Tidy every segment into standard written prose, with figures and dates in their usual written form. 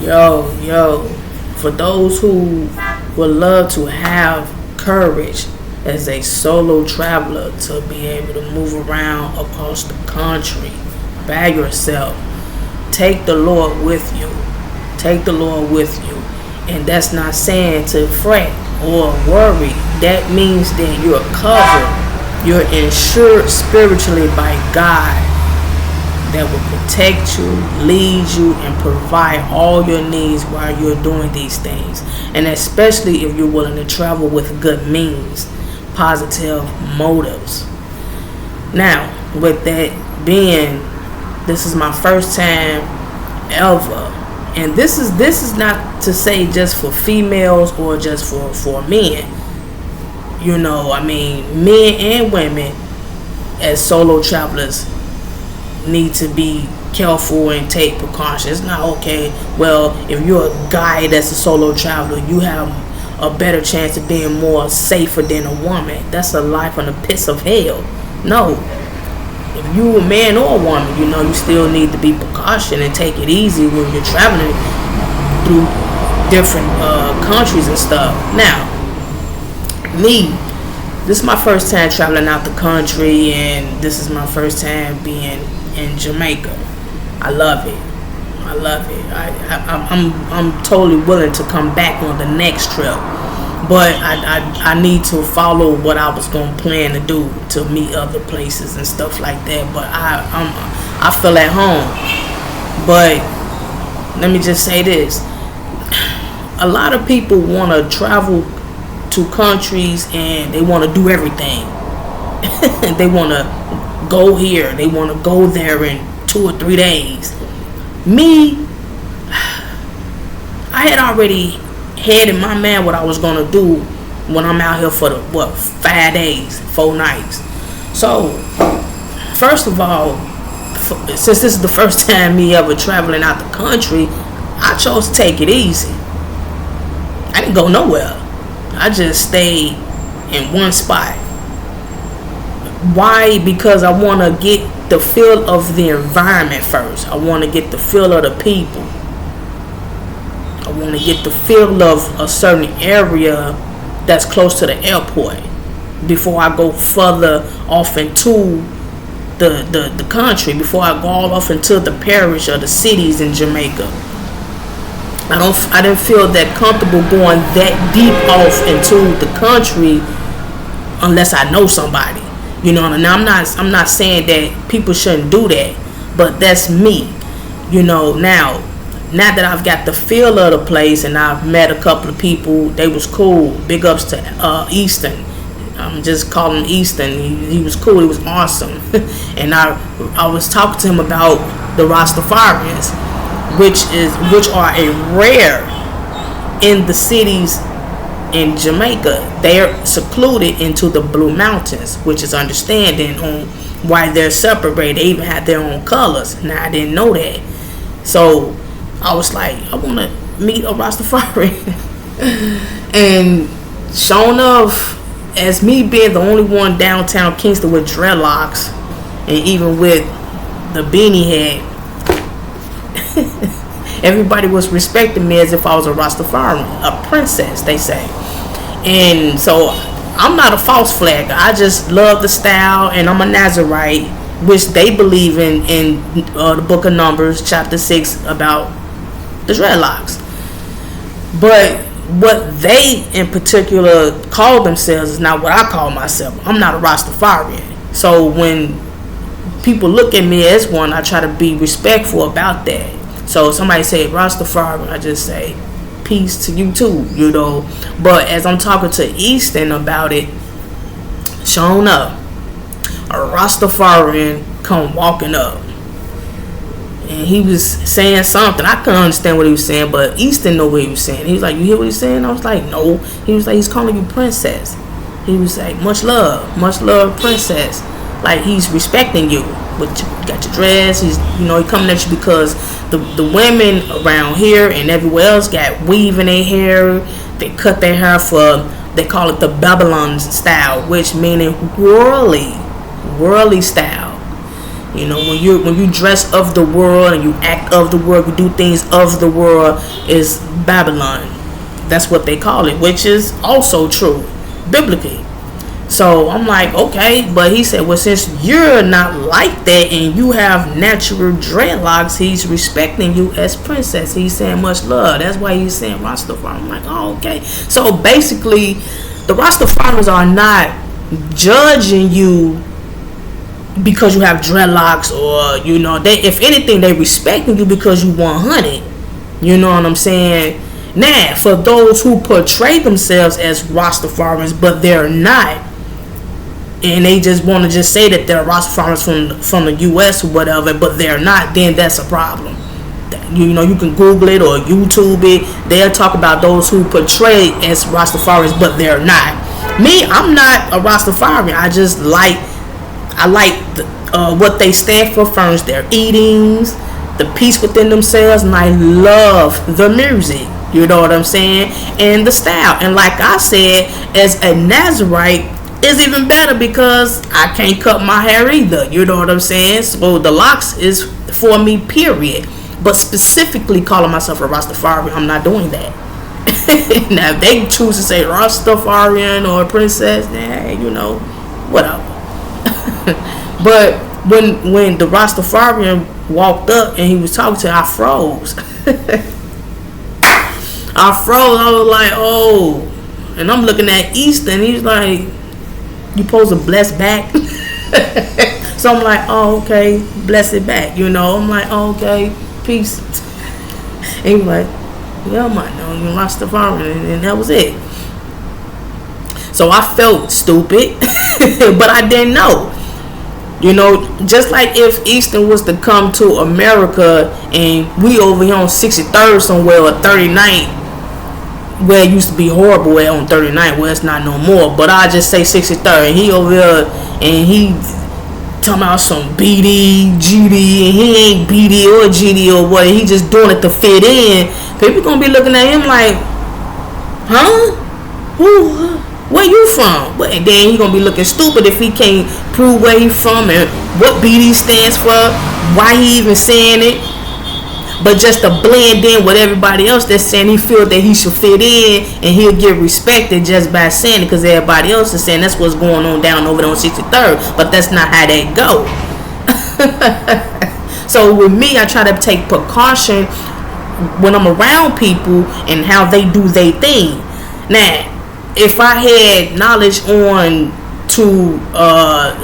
Yo, for those who would love to have courage as a solo traveler to be able to move around across the country by yourself, take the Lord with you. Take the Lord with you. And that's not saying to fret or worry. That means that you're covered. You're insured spiritually by God, that will protect you, lead you, and provide all your needs while you're doing these things. And especially if you're willing to travel with good means, positive motives. Now, with that being, this is my first time ever. And this is not to say just for females or just for men. You know, I mean, men and women as solo travelers need to be careful and take precautions. It's not okay. Well, if you're a guy that's a solo traveler, you have a better chance of being more safer than a woman. That's a life on the pits of hell. No. If you a man or a woman, you know, you still need to be precaution and take it easy when you're traveling through different countries and stuff. Now, me, this is my first time traveling out the country, and this is my first time being in Jamaica. I love it. I'm totally willing to come back on the next trip, but I need to follow what I was gonna plan to do to meet other places and stuff like that. But I feel at home. But let me just say this: a lot of people want to travel to countries and they want to do everything. They want to go here, they want to go there in 2 or 3 days. Me, I had already had in my mind what I was going to do when I'm out here for 5 days, 4 nights. So, first of all, since this is the first time me ever traveling out the country, I chose to take it easy. I didn't go nowhere. I just stayed in one spot. Why? Because I want to get the feel of the environment first. I want to get the feel of the people. I want to get the feel of a certain area that's close to the airport before I go further off into the country, before I go all off into the parish or the cities in Jamaica. I didn't feel that comfortable going that deep off into the country unless I know somebody. You know, and I'm not saying that people shouldn't do that, but that's me. You know, now that I've got the feel of the place and I've met a couple of people, they was cool. Big ups to Easton. I'm just calling him Easton. He was cool. He was awesome. And I was talking to him about the Rastafarians, which are a rare in the cities in Jamaica. They're secluded into the Blue Mountains, which is understanding on why they're separated. They even have their own colors. Now, I didn't know that. So I was like, I want to meet a Rastafarian. And sure enough, as me being the only one downtown Kingston with dreadlocks, and even with the beanie head, everybody was respecting me as if I was a Rastafarian, a princess, they say. And so I'm not a false flag. I just love the style, and I'm a Nazarite, which they believe in the book of Numbers, chapter 6, about the dreadlocks. But what they in particular call themselves is not what I call myself. I'm not a Rastafarian. So when people look at me as one, I try to be respectful about that. So if somebody say Rastafarian, I just say peace to you too, you know. But as I'm talking to Easton about it, showing up, a Rastafarian come walking up, and he was saying something. I couldn't understand what he was saying, but Easton knew what he was saying. He was like, "You hear what he's saying?" I was like, "No." He was like, "He's calling you princess." He was like, much love, princess." Like, he's respecting you. But you got your dress. He's, you know, he coming at you because the women around here and everywhere else got weave in their hair. They cut their hair for, they call it the Babylon style, which meaning worldly style. You know, when you dress of the world and you act of the world, you do things of the world, is Babylon. That's what they call it, which is also true biblically. So I'm like, okay, but he said, well, since you're not like that and you have natural dreadlocks, he's respecting you as princess. He's saying much love. That's why he's saying Rastafari. I'm like, oh, okay. So basically, the Rastafarians are not judging you because you have dreadlocks, or you know, they, if anything, they respecting you because you 100. You know what I'm saying? Now, for those who portray themselves as Rastafarians but they're not, and they just want to just say that they're Rastafarians from the U.S. or whatever, but they're not, then that's a problem. You know, you can Google it or YouTube it. They'll talk about those who portray as Rastafarians but they're not. Me, I'm not a Rastafarian. I just like what they stand for first, their eatings, the peace within themselves, and I love the music. You know what I'm saying? And the style. And like I said, as a Nazarite, it's even better because I can't cut my hair either. You know what I'm saying? So the locks is for me, period. But specifically calling myself a Rastafarian, I'm not doing that. Now, if they choose to say Rastafarian or princess, then, you know, whatever. But when the Rastafarian walked up and he was talking to, I froze. I was like, oh. And I'm looking at Easton. He's like, you supposed to bless back? So I'm like, oh, okay, bless it back. You know, I'm like, oh, okay, peace. And he was like, yeah, man, no, you Rastafarian. And that was it. So I felt stupid, but I didn't know. You know, just like if Easton was to come to America and we over here on 63rd somewhere or 39th, where it used to be horrible at on 39th, where it's not no more, but I just say 63rd, and he over here and he talking about some BD, GD, and he ain't BD or GD or what, he just doing it to fit in. People gonna be looking at him like, huh? Who? Where you from? And then he gonna be looking stupid if he can't prove where he from and what BD stands for, why he even saying it. But just to blend in with everybody else that's saying, he feel that he should fit in and he'll get respected just by saying it because everybody else is saying that's what's going on down over there on 63rd. But that's not how they go. So with me, I try to take precaution when I'm around people and how they do their thing. Now, if I had knowledge on to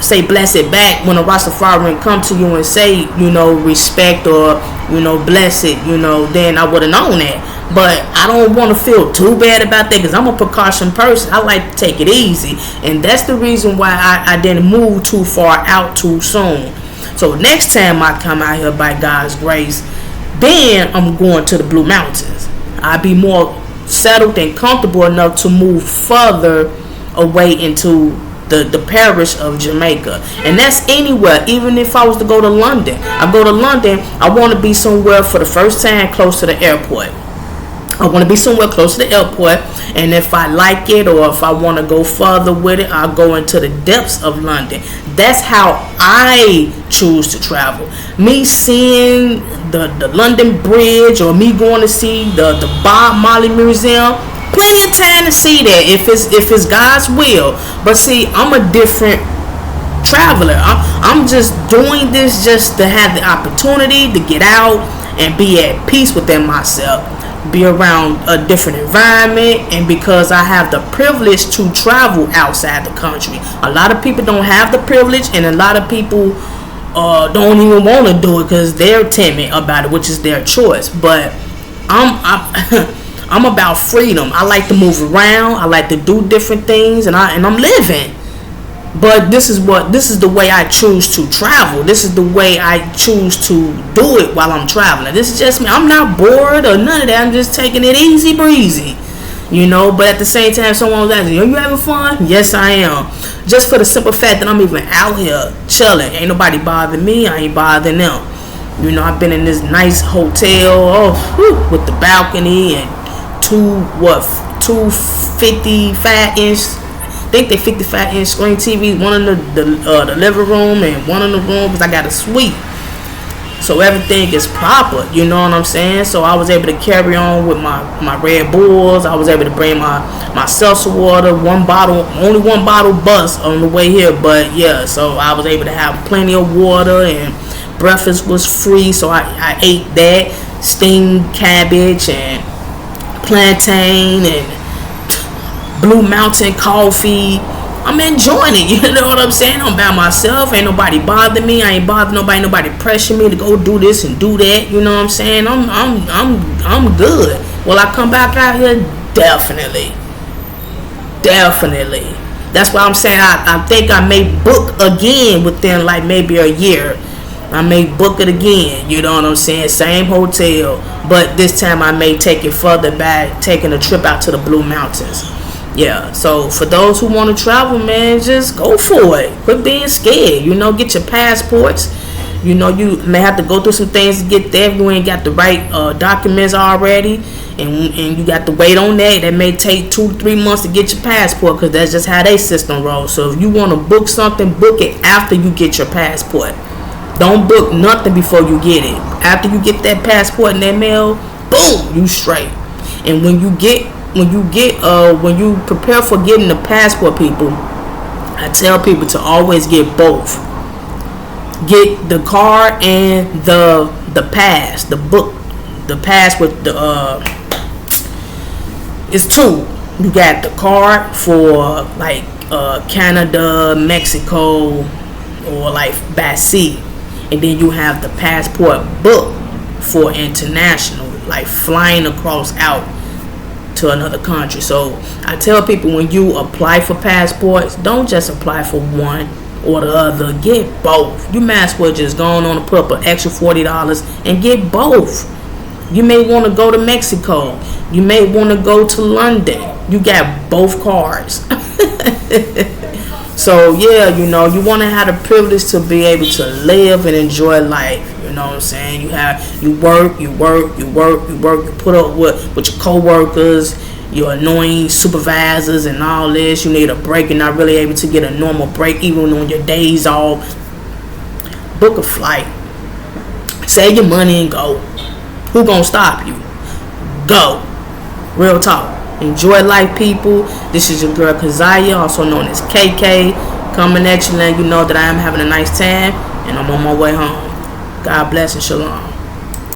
say bless it back when a Rastafarian come to you and say, you know, respect or, you know, bless it, you know, then I would have known that. But I don't want to feel too bad about that because I'm a precaution person. I like to take it easy, and that's the reason why I didn't move too far out too soon. So next time I come out here by God's grace, then I'm going to the Blue Mountains. I'll be more settled and comfortable enough to move further away into the parish of Jamaica. And that's anywhere. Even if I was to go to London, I want to be somewhere for the first time close to the airport. I want to be somewhere close to the airport, and if I like it or if I want to go further with it, I'll go into the depths of London. That's how I choose to travel. Me seeing the London Bridge or me going to see the Bob Marley Museum, plenty of time to see that if it's God's will. But see, I'm a different traveler. I'm just doing this just to have the opportunity to get out and be at peace within myself, be around a different environment, and because I have the privilege to travel outside the country. A lot of people don't have the privilege, and a lot of people don't even want to do it because they're timid about it, which is their choice. But I'm about freedom. I like to move around. I like to do different things, and I'm living. But this is the way I choose to travel. This is the way I choose to do it while I'm traveling. This is just me. I'm not bored or none of that. I'm just taking it easy breezy, you know. But at the same time, someone was asking, "Are you having fun?" Yes, I am. Just for the simple fact that I'm even out here chilling. Ain't nobody bothering me. I ain't bothering them. You know, I've been in this nice hotel, with the balcony and two 55-inch. think they 55-inch screen TVs, one in the living room and one in the room, because I got a suite. So everything is proper, you know what I'm saying? So I was able to carry on with my Red Bulls. I was able to bring my seltzer water, only one bottle bust on the way here. But yeah, so I was able to have plenty of water, and breakfast was free. So I ate that, steamed cabbage and plantain and Blue Mountain coffee. I'm enjoying it, you know what I'm saying? I'm by myself, ain't nobody bothering me. I ain't bothering nobody pressure me to go do this and do that, you know what I'm saying? I'm good. Will I come back out here? Definitely. That's why I'm saying I think I may book again within like maybe a year. I may book it again, you know what I'm saying? Same hotel, but this time I may take it further back, taking a trip out to the Blue Mountains. Yeah, so for those who want to travel, man, just go for it. Quit being scared. You know, get your passports. You know, you may have to go through some things to get there if you ain't got the right documents already. And you got to wait on that. That may take 2-3 months to get your passport, because that's just how they system rolls. So if you want to book something, book it after you get your passport. Don't book nothing before you get it. After you get that passport in that mail, boom, you straight. And when you prepare for getting the passport, people, I tell people to always get both. Get the card and the pass, the book, the pass with it's two. You got the card for like Canada, Mexico, or like by sea, and then you have the passport book for international, like flying across out to another country. So I tell people, when you apply for passports, don't just apply for one or the other. Get both. You might as well just go on and put up an extra $40 and get both. You may want to go to Mexico. You may want to go to London. You got both cards. So yeah, you know, you want to have the privilege to be able to live and enjoy life. You know what I'm saying? You work, you put up with your co-workers, your annoying supervisors and all this. You need a break. You're not really able to get a normal break even on your days off. Book a flight. Save your money and go. Who gonna stop you? Go. Real talk. Enjoy life, people. This is your girl Kazaya, also known as KK, coming at you, letting you know that I am having a nice time and I'm on my way home. God bless and shalom.